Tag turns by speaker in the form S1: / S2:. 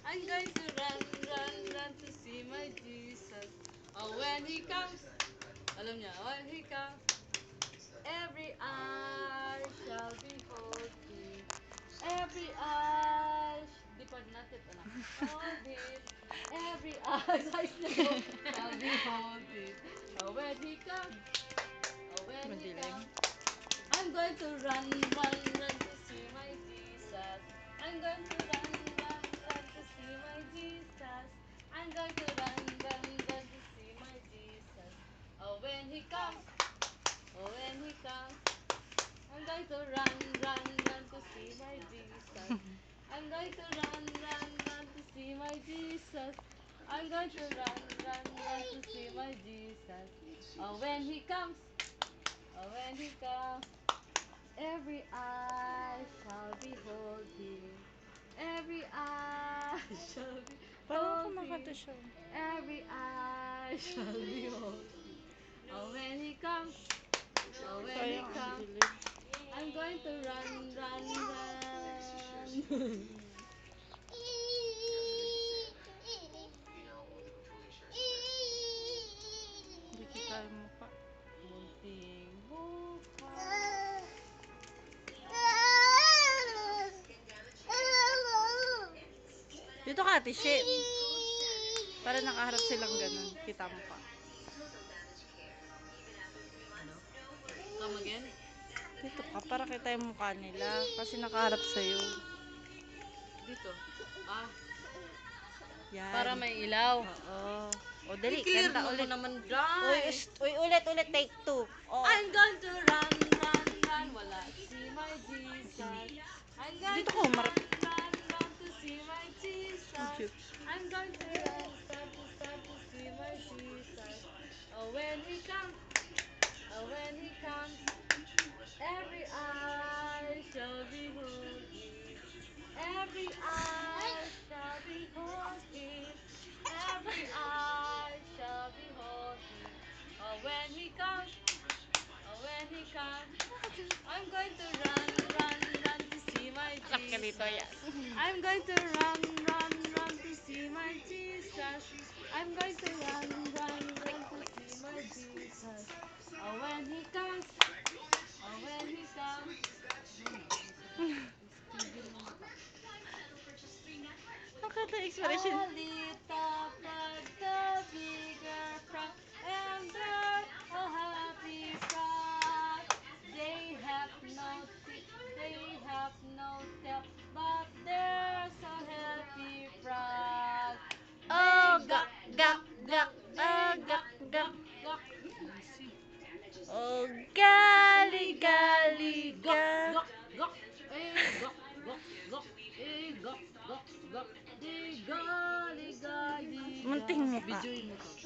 S1: I'm going to run, run, run to see my Jesus. Oh, when he comes, alam niya, when he comes, every eye shall behold him. Every eye, di pa natin, anak. Hold him. Every eye, shall behold him. Oh, when he comes, oh, when he
S2: Madilim.
S1: comes, I'm going to run, run, run to see my Jesus. I'm going to run, run, run to see my Jesus. I'm going to run, run, run to see my Jesus. Oh, when he comes, oh, when he comes, I'm going to run, run, run to see my Jesus. I'm going to run, run, run to see my Jesus. I'm going to run, run, run to see my Jesus. Oh, when he comes, oh, when he comes, every eye shall behold him. Every eye shall
S2: Parang
S1: behold
S2: kumakanta
S1: him.
S2: siya.
S1: Every eye shall behold him. Oh, when he comes, oh, when he
S2: Sayang, ang
S1: comes,
S2: dilim.
S1: I'm going to run, run, run.
S2: Hindi kita yung mukha.
S1: Munting buka.
S2: Dito ka, Ate Shen. Para nakaharap silang ganun. Kita mo pa.
S1: Ano? Come again?
S2: Dito ka, para kita yung mukha nila. Kasi nakaharap sa'yo.
S1: Dito. Ah,
S2: Yan.
S1: para may ilaw.
S2: Oo. O, dali.
S1: I-clear
S2: Kanta
S1: mo
S2: ulit.
S1: naman,
S2: Uy,
S1: guys.
S2: ulit. Take 2. Oh.
S1: I'm going to run, run, run. Wala. See my Jesus. I'm going
S2: Dito
S1: to
S2: ka,
S1: run,
S2: umarap.
S1: run, run to see my Jesus.
S2: Cute.
S1: I'm going to run, start to see my Jesus. Oh, when he comes, oh, when he comes, every eye shall behold him. Every eye shall behold him. Every eye shall behold him. Oh, when he comes, oh, when he comes, I'm going to run, run, run to see my
S2: Harap ka dito,
S1: Jesus.
S2: yan.
S1: I'm going to run, run, run to see my Jesus. I'm going to run, run, run to see my Jesus. Oh, when he comes, oh, when he comes.
S2: Ang kanta expression.
S1: A little pagka-bigger front and they're a happy front. They have no teeth, they have no tail, but they're so happy front.
S2: Oh,
S1: They
S2: gak,
S1: gawk,
S2: gak,
S1: gawk,
S2: gak.
S1: gawk,
S2: Oh,
S1: they
S2: gak,
S1: gawk,
S2: gak.
S1: gawk, gawk. Easy.
S2: Oh, gali, gali,
S1: Gawk,
S2: ga.
S1: gawk, gawk, gawk, gawk, gawk, gawk, gawk, gawk. Di gali, gali,
S2: Munting
S1: gawk.
S2: mukha.
S1: Videoin mo to.